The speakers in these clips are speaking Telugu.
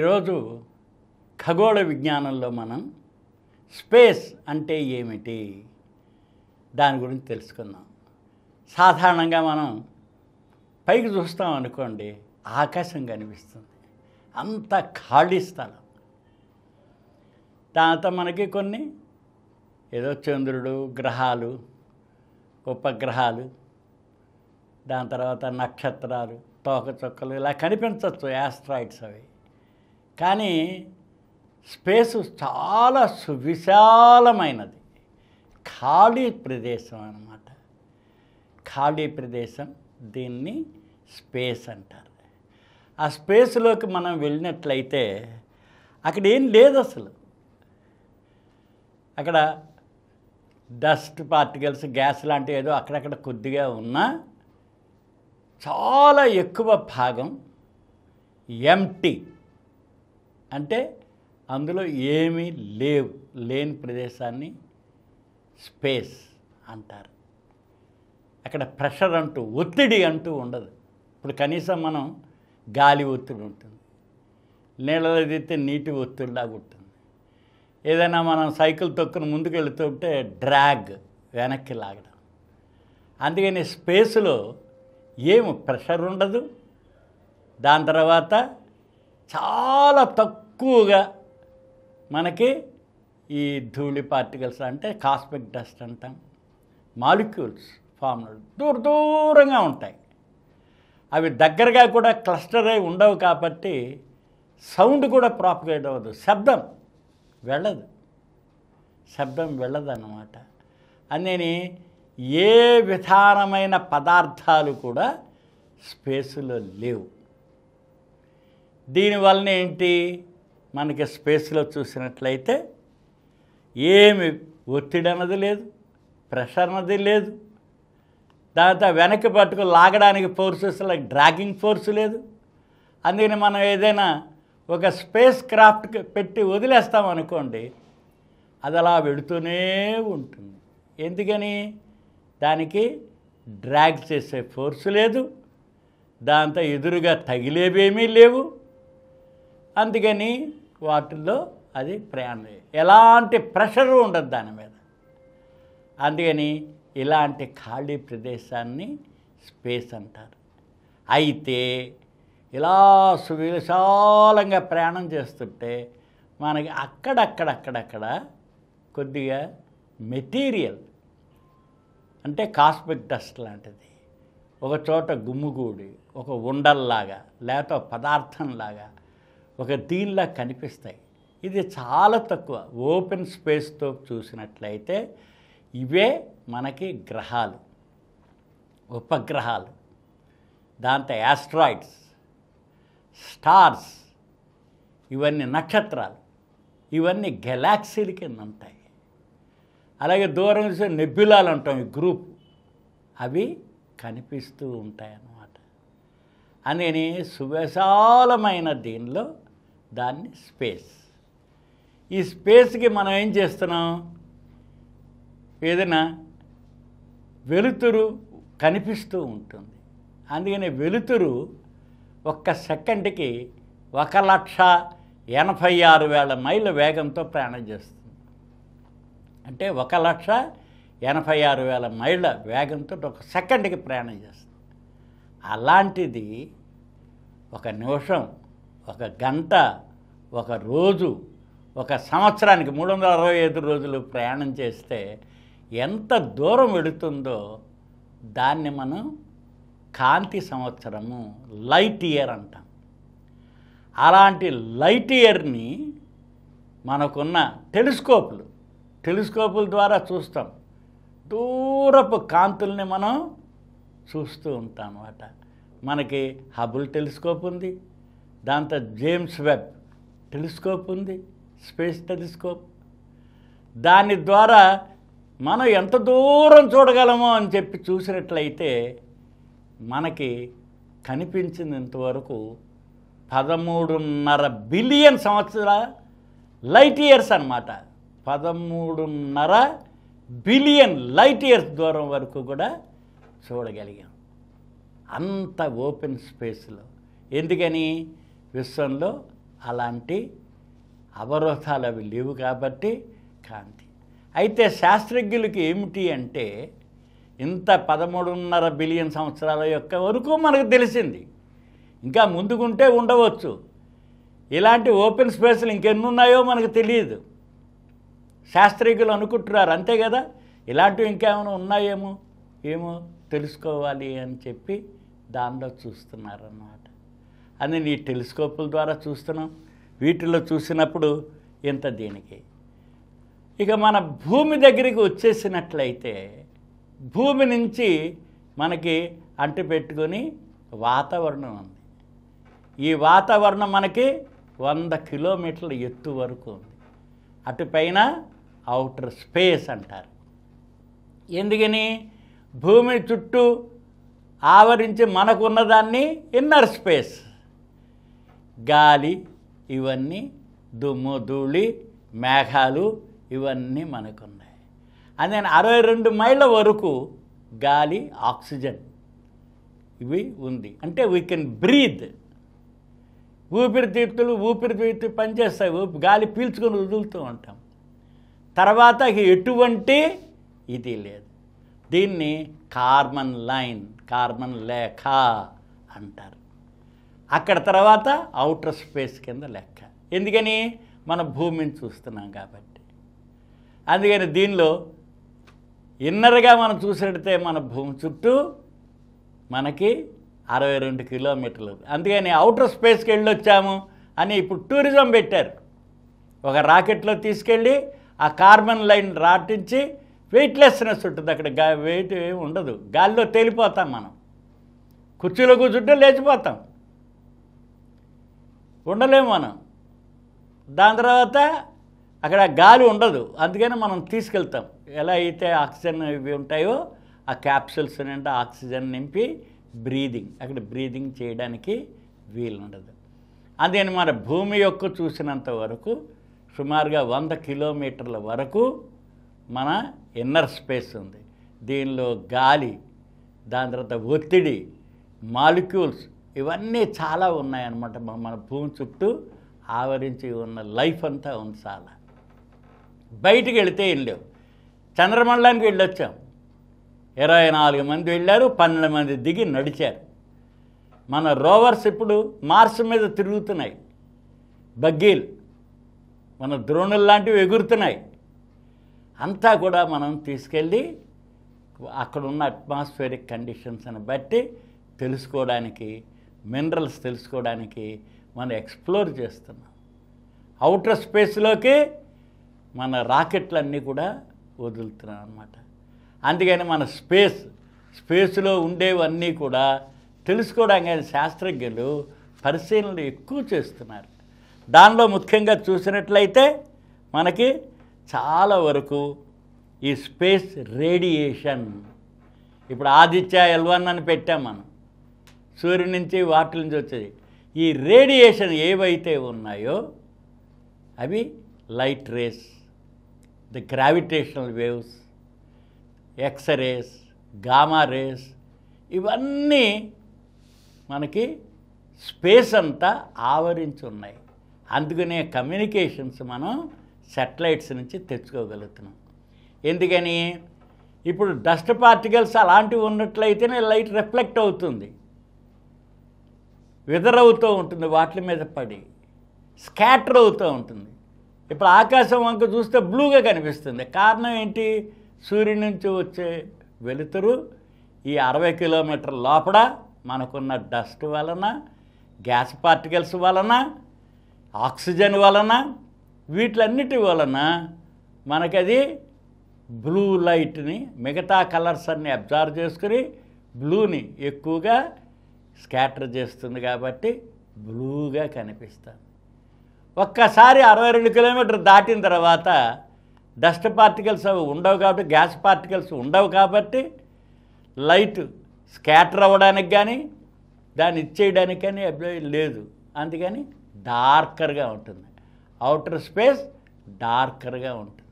ఈరోజు ఖగోళ విజ్ఞానంలో మనం స్పేస్ అంటే ఏమిటి దాని గురించి తెలుసుకుందాం. సాధారణంగా మనం పైకి చూస్తాం అనుకోండి, ఆకాశం కనిపిస్తుంది, అంత ఖాళీ స్థలం. దాంతో మనకి కొన్ని ఏదో చంద్రుడు, గ్రహాలు, ఉపగ్రహాలు, దాని తర్వాత నక్షత్రాలు, తోకచుక్కలు ఇలా కనిపించవచ్చు, యాస్ట్రాయిడ్స్ అవి. కానీ స్పేసు చాలా సువిశాలమైనది, ఖాళీ ప్రదేశం అన్నమాట. ఖాళీ ప్రదేశం, దీన్ని స్పేస్ అంటారు. ఆ స్పేస్లోకి మనం వెళ్ళినట్లయితే అక్కడ ఏం లేదు అసలు. అక్కడ డస్ట్ పార్టికల్స్, గ్యాస్ లాంటివి ఏదో అక్కడక్కడ కొద్దిగా ఉన్నా చాలా ఎక్కువ భాగం ఎంటీ, అంటే అందులో ఏమీ లేని ప్రదేశాన్ని స్పేస్ అంటారు. అక్కడ ప్రెషర్ అంటూ, ఒత్తిడి అంటూ ఉండదు. ఇప్పుడు కనీసం మనం గాలి ఒత్తిడి ఉంటుంది, నీళ్ళలో దిగితే నీటి ఒత్తిడిలాగా ఉంటుంది. ఏదైనా మనం సైకిల్ తొక్కుని ముందుకు వెళుతుంటే డ్రాగ్, వెనక్కి లాగడం. అందుకని స్పేస్లో ఏమి ప్రెషర్ ఉండదు. దాని తర్వాత చాలా తక్కువగా మనకి ఈ ధూళి పార్టికల్స్, అంటే కాస్మిక్ డస్ట్ అంటాం, మాలిక్యూల్స్ ఫామ్ దూరంగా ఉంటాయి. అవి దగ్గరగా కూడా క్లస్టర్ అయి ఉండవు కాబట్టి సౌండ్ కూడా ప్రాపగేట్ అవ్వదు, శబ్దం వెళ్ళదు అన్నమాట. అందుకని ఏ విధానమైన పదార్థాలు కూడా స్పేస్లో లేవు. దీనివలన ఏంటి, మనకి స్పేస్లో చూసినట్లయితే ఏమి ఒత్తిడి అన్నది లేదు, ప్రెషర్ అన్నది లేదు. దాంతో వెనక్కి పట్టుకు లాగడానికి ఫోర్సెస్ లైక్ డ్రాగింగ్ ఫోర్స్ లేదు. అందుకని మనం ఏదైనా ఒక స్పేస్ క్రాఫ్ట్కి పెట్టి వదిలేస్తామనుకోండి, అది అలా వెళుతూనే ఉంటుంది. ఎందుకని, దానికి డ్రాగ్ చేసే ఫోర్స్ లేదు, దాంతో ఎదురుగా తగిలేవేమీ లేవు. అందుకని వాటిల్లో అది ప్రయాణం, ఎలాంటి ప్రెషరు ఉండదు దాని మీద. అందుకని ఇలాంటి ఖాళీ ప్రదేశాన్ని స్పేస్ అంటారు. అయితే ఇలా సువిశాలంగా ప్రయాణం చేస్తుంటే మనకి అక్కడక్కడ కొద్దిగా మెటీరియల్, అంటే కాస్మిక్ డస్ట్ లాంటిది ఒక చోట గుమ్ముగూడి ఒక ఉండల్లాగా లేకపోతే పదార్థంలాగా ఒక దీనిలా కనిపిస్తాయి. ఇది చాలా తక్కువ. ఓపెన్ స్పేస్తో చూసినట్లయితే ఇవే మనకి గ్రహాలు, ఉపగ్రహాలు, దాంతో యాస్ట్రాయిడ్స్, స్టార్స్, ఇవన్నీ నక్షత్రాలు, ఇవన్నీ గెలాక్సీల కింద ఉంటాయి. అలాగే దూరం చూసే నెబ్యులాలు అంటాం, ఈ గ్రూప్, అవి కనిపిస్తూ ఉంటాయి అన్నమాట. అందుకని సువిశాలమైన దీనిలో దాన్ని స్పేస్. ఈ స్పేస్కి మనం ఏం చేస్తున్నాం, ఏదైనా వెలుతురు కనిపిస్తూ ఉంటుంది. అందుకని వెలుతురు ఒక్క సెకండ్కి 1,86,000 మైళ్ళ వేగంతో ప్రయాణం చేస్తుంది. అంటే 1,86,000 మైళ్ళ వేగంతో ఒక సెకండ్కి ప్రయాణం చేస్తుంది. అలాంటిది ఒక నిమిషం, ఒక గంట, ఒక రోజు, ఒక సంవత్సరానికి 365 రోజులు ప్రయాణం చేస్తే ఎంత దూరం వెళుతుందో దాన్ని మనం కాంతి సంవత్సరము, లైట్ ఇయర్ అంటాం. అలాంటి లైట్ ఇయర్ని మనకున్న టెలిస్కోపుల ద్వారా చూస్తాం. దూరపు కాంతుల్ని మనం చూస్తూ ఉంటాం అన్నమాట. మనకి హబుల్ టెలిస్కోప్ ఉంది, దాంతో జేమ్స్ వెబ్ టెలిస్కోప్ ఉంది, స్పేస్ టెలిస్కోప్. దాని ద్వారా మనం ఎంత దూరం చూడగలమో అని చెప్పి చూసినట్లయితే మనకి కనిపించినంతవరకు 13.5 బిలియన్ సంవత్సరాల లైట్ ఇయర్స్ అన్నమాట. 13.5 బిలియన్ లైట్ ఇయర్స్ దూరం వరకు కూడా చూడగలిగాం అంత ఓపెన్ స్పేస్లో. ఎందుకని, విశ్వంలో అలాంటి అవరోధాలు అవి లేవు కాబట్టి కాంతి. అయితే శాస్త్రజ్ఞులకి ఏమిటి అంటే ఇంత 13.5 బిలియన్ సంవత్సరాల యొక్క వరకు మనకు తెలిసింది. ఇంకా ముందుకుంటే ఉండవచ్చు. ఇలాంటి ఓపెన్ స్పేస్లు ఇంకెన్ని ఉన్నాయో మనకు తెలియదు. శాస్త్రజ్ఞులు అనుకుంటున్నారు అంతే కదా, ఇలాంటివి ఇంకేమైనా ఉన్నాయేమో ఏమో తెలుసుకోవాలి అని చెప్పి దానిలో చూస్తున్నారన్నమాట. అది నీ టెలిస్కోపుల ద్వారా చూస్తున్నాం. వీటిలో చూసినప్పుడు ఇంత దీనికి. ఇక మన భూమి దగ్గరికి వచ్చేసినట్లయితే భూమి నుంచి మనకి అంటి పెట్టుకొని వాతావరణం ఉంది. ఈ వాతావరణం మనకి 100 కిలోమీటర్ల ఎత్తు వరకు ఉంది. అటుపైన ఔటర్ స్పేస్ అంటారు. ఎందుకని భూమి చుట్టూ ఆవరించి మనకున్నదాన్ని ఇన్నర్ స్పేస్. గాలి ఇవన్నీ, దుమ్ము ధూళి మేఘాలు ఇవన్నీ మనకున్నాయి. అదే 62 మైళ్ళ వరకు గాలి ఆక్సిజన్ ఇవి ఉంది. అంటే వీ కెన్ బ్రీత్. ఊపిరితిత్తులు పనిచేస్తాయి. గాలి పీల్చుకొని వదులుతూ ఉంటాం. తర్వాత ఎటువంటి ఇది లేదు. దీన్ని కార్బన్ లైన్, కార్బన్ లేఖ అంటారు. అక్కడ తర్వాత ఔటర్ స్పేస్ కింద లెక్క. ఎందుకని మన భూమిని చూస్తున్నాం కాబట్టి. అందుకని దీనిలో ఇన్నర్గా మనం చూసినట్టే మన భూమి చుట్టూ మనకి 62 కిలోమీటర్లు. అందుకని ఔటర్ స్పేస్కి వెళ్ళొచ్చాము అని ఇప్పుడు టూరిజం పెట్టారు. ఒక రాకెట్లో తీసుకెళ్ళి ఆ కార్బన్ లైన్ రాటించి వెయిట్లెస్నెస్ ఉంటుంది. అక్కడ వెయిట్ ఏమి ఉండదు. గాలిలో తేలిపోతాం. మనం కుర్చీలో కూర్చుంటే లేచిపోతాం, ఉండలేము మనం. దాని తర్వాత అక్కడ గాలి ఉండదు. అందుకని మనం తీసుకెళ్తాం. ఎలా అయితే ఆక్సిజన్ ఇవి ఉంటాయో ఆ క్యాప్సూల్స్ నిండా ఆక్సిజన్ నింపి అక్కడ బ్రీదింగ్ చేయడానికి వీలు ఉండదు. అందుకని మన భూమి యొక్క చూసినంత వరకు సుమారుగా 100 కిలోమీటర్ల వరకు మన ఇన్నర్ స్పేస్ ఉంది. దీనిలో గాలి, దాని తర్వాత ఒత్తిడి, మాలిక్యూల్స్ ఇవన్నీ చాలా ఉన్నాయన్నమాట. మన భూమి చుట్టూ ఆవరించి ఉన్న లైఫ్ అంతా ఉంది చాలా. బయటికి వెళితే ఏం లేవు. చంద్రమండలానికి వెళ్ళొచ్చాం. 24 మంది వెళ్ళారు, 12 మంది దిగి నడిచారు. మన రోవర్స్ ఇప్పుడు మార్స్ మీద తిరుగుతున్నాయి. బగ్గీలు మన ద్రోణులు లాంటివి ఎగురుతున్నాయి. అంతా కూడా మనం తీసుకెళ్ళి అక్కడ ఉన్న అట్మాస్ఫియరిక్ కండిషన్స్ని బట్టి తెలుసుకోవడానికి, మినరల్స్ తెలుసుకోవడానికి మనం ఎక్స్ప్లోర్ చేస్తున్నాం. ఔటర్ స్పేస్లోకి మన రాకెట్లన్నీ కూడా వదులుతున్నాం అన్నమాట. అందుకని మన స్పేస్లో ఉండేవన్నీ కూడా తెలుసుకోవడానికి శాస్త్రజ్ఞులు పరిశీలనలు ఎక్కువ చేస్తున్నారు. దానిలో ముఖ్యంగా చూసినట్లయితే మనకి చాలా వరకు ఈ స్పేస్ రేడియేషన్, ఇప్పుడు ఆదిత్య L1 అని పెట్టాం మనం, సూర్యుడి నుంచి వాటి నుంచి వచ్చేది. ఈ రేడియేషన్ ఏవైతే ఉన్నాయో అవి light rays, the gravitational waves, x-rays, gamma rays ఇవన్నీ మనకి స్పేస్ అంతా ఆవరించి ఉన్నాయి. అందుకనే కమ్యూనికేషన్స్ మనం శాటిలైట్స్ నుంచి తెచ్చుకోగలుగుతున్నాం. ఎందుకని ఇప్పుడు డస్ట్ పార్టికల్స్ అలాంటివి ఉన్నట్లయితేనే లైట్ రిఫ్లెక్ట్ అవుతుంది, విదరవుతూ ఉంటుంది, వాటి మీద పడి స్కాటర్ అవుతూ ఉంటుంది. ఇప్పుడు ఆకాశం వంక చూస్తే బ్లూగా కనిపిస్తుంది. కారణం ఏంటి? సూర్యుడి నుంచి వచ్చే వెలుతురు ఈ 60 కిలోమీటర్ల లోపల మనకున్న డస్ట్ వలన, గ్యాస్ పార్టికల్స్ వలన, ఆక్సిజన్ వలన, వీటిలన్నిటి వలన మనకది బ్లూ లైట్ని, మిగతా కలర్స్ అన్నీ అబ్జర్వ్ చేసుకుని బ్లూని ఎక్కువగా స్కాటర్ చేస్తుంది కాబట్టి బ్లూగా కనిపిస్తుంది. ఒక్కసారి 62 కిలోమీటర్లు దాటిన తర్వాత డస్ట్ పార్టికల్స్ అవి ఉండవు కాబట్టి, గ్యాస్ పార్టికల్స్ ఉండవు కాబట్టి లైట్ స్కాటర్ అవ్వడానికి కానీ దాన్ని ఇచ్చేయడానికి కానీ లేదు. అందుకని డార్కర్గా ఉంటుంది. ఔటర్ స్పేస్ డార్కర్గా ఉంటుంది.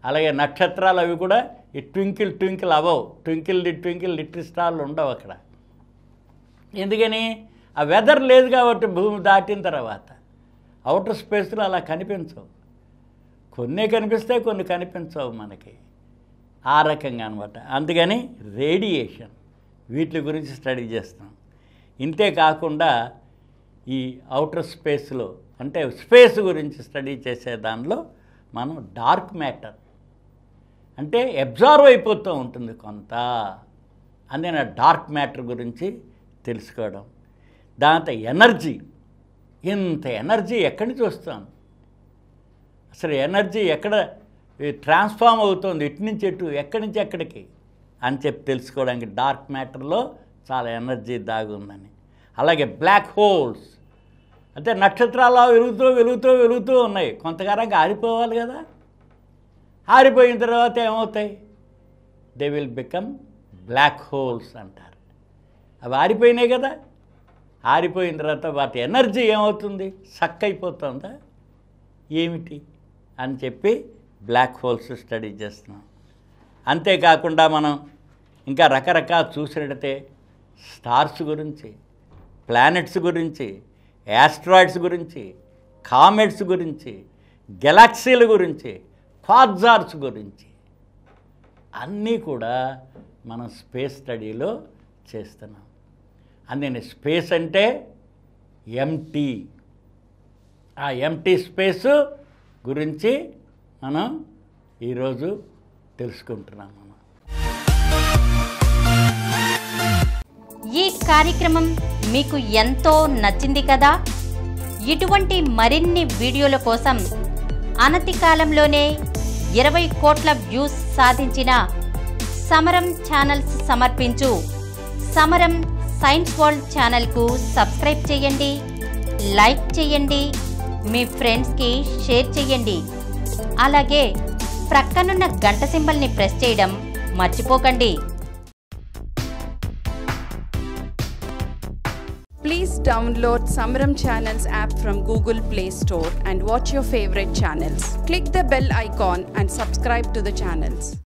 అలాగే నక్షత్రాలు అవి కూడా ఈ ట్వింకిల్ అవ్వవు. ట్వింకిల్ లిటిల్ స్టార్లు ఉండవు అక్కడ. ఎందుకని? ఆ వెదర్ లేదు కాబట్టి భూమి దాటిన తర్వాత అవుటర్ స్పేస్లో అలా కనిపించవు. కొన్ని కనిపిస్తాయి, కొన్ని కనిపించవు మనకి. ఆ రకంగా అనమాట. అందుకని రేడియేషన్ వీటి గురించి స్టడీ చేస్తాం. ఇంతే కాకుండా ఈ అవుటర్ స్పేస్లో అంటే స్పేస్ గురించి స్టడీ చేసే దానిలో మనం డార్క్ మ్యాటర్ అంటే అబ్జార్వ్ అయిపోతూ ఉంటుంది కొంత. అందుకని డార్క్ మ్యాటర్ గురించి తెలుసుకోవడం. దాంతో ఎనర్జీ, ఇంత ఎనర్జీ ఎక్కడి నుంచి వస్తుంది, అసలు ఎనర్జీ ఎక్కడ ట్రాన్స్ఫామ్ అవుతుంది, ఇటు నుంచి ఎటు, ఎక్కడి నుంచి ఎక్కడికి అని చెప్పి తెలుసుకోవడానికి డార్క్ మ్యాటర్లో చాలా ఎనర్జీ దాగి ఉందని. అలాగే బ్లాక్ హోల్స్ అంటే నక్షత్రాలు వెలుగుతూ ఉన్నాయి, కొంతకాలంగా ఆరిపోవాలి కదా. ఆరిపోయిన తర్వాత ఏమవుతాయి? They will become black holes అంటారు. అవి ఆరిపోయినాయి కదా, ఆరిపోయిన తర్వాత వాటి ఎనర్జీ ఏమవుతుంది? సక్ అయిపోతుందా ఏమిటి అని చెప్పి బ్లాక్ హోల్స్ స్టడీ చేస్తున్నాం. అంతేకాకుండా మనం ఇంకా రకరకాల చూసినట్టయితే స్టార్స్ గురించి, ప్లానెట్స్ గురించి, యాస్ట్రాయిడ్స్ గురించి, కామెట్స్ గురించి, గెలాక్సీల గురించి, క్వాజార్స్ గురించి అన్నీ కూడా మనం స్పేస్ స్టడీలో చేస్తున్నాం. అందుకని స్పేస్ అంటే ఎంటీ. ఆ ఎంటీ స్పేస్ గురించి మనం ఈరోజు తెలుసుకుంటున్నాము. ఈ కార్యక్రమం మీకు ఎంతో నచ్చింది కదా. ఇటువంటి మరిన్ని వీడియోల కోసం అనతి కాలంలోనే 20 కోట్ల వ్యూస్ సాధించిన సమరం ఛానల్స్ సమర్పించు సమరం సైన్స్ వరల్డ్ ఛానల్కు సబ్స్క్రైబ్ చేయండి, లైక్ చేయండి, మీ ఫ్రెండ్స్కి షేర్ చేయండి. అలాగే ప్రక్కనున్న గంట సింబల్ని ప్రెస్ చేయడం మర్చిపోకండి. Please download Samaram Channels app from Google Play Store and watch your favorite channels. Click the bell icon and subscribe to the channels.